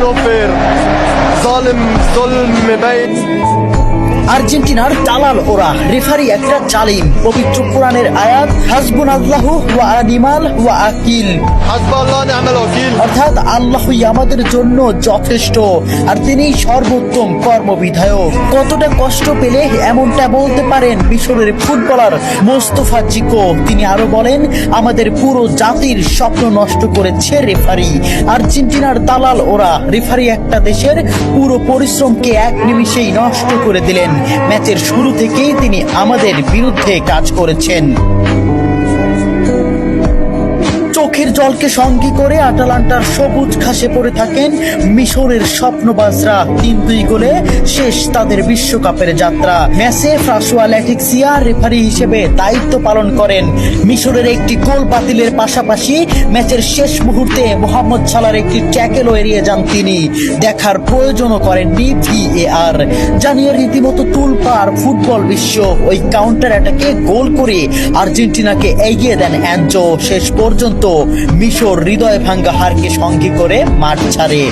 نوفر ظالم ظلم باين. আর্জেন্টিনার দালাল ওরা, রেফারি একটা জালিম। পবিত্র কোরআনের আয়াত হাসবুনাল্লাহু ওয়া নিমাল ওয়াকিল, حسب الله ونعم الوكيل. অর্থাৎ আল্লাহই আমাদের জন্য যথেষ্ট আর তিনিই সর্বোত্তম কর্মবিধায়ক। কতটা কষ্ট পেলে এমনটা বলতে পারেন মিশরের ফুটবলার মোস্তফা জিকো। তিনি আরো বলেন, আমাদের পুরো জাতির স্বপ্ন নষ্ট করেছে রেফারি। আর্জেন্টিনার দালাল ওরা, রেফারি একটা দেশের পুরো পরিশ্রমকে এক নিমিষেই নষ্ট করে দিলেন। ম্যাচের শুরু থেকেই তিনি আমাদের বিরুদ্ধে কাজ করেছেন। চোখের জলকে সঙ্গী করে আটালান্টার সবুজ ঘাসে পড়ে থাকেন মিশরের স্বপ্নবাজরা। 3-2 গোলে শেষ তাদের বিশ্বকাপের যাত্রা। ম্যাচে ফ্রাসোয়া ল্যাটিক্সিয়া রেফারি হিসেবে দায়িত্ব পালন করেন। মিশরের একটি গোল বাতিলের পাশাপাশি ম্যাচের শেষ মুহূর্তে মোহাম্মদ সালার একটি ট্যাকেলও এড়িয়ে যান তিনি। দেখার প্রয়োজনও করেননি VAR। জানিয়ে রীতিমতো তুলপাড় ফুটবল বিশ্ব। ওই কাউন্টার অ্যাটাকে গোল করে আর্জেন্টিনাকে এগিয়ে দেন অ্যানজো। শেষ পর্যন্ত মিশর হৃদয় ভাঙ্গা হারকে সঙ্গী করে মাঠ ছাড়ে।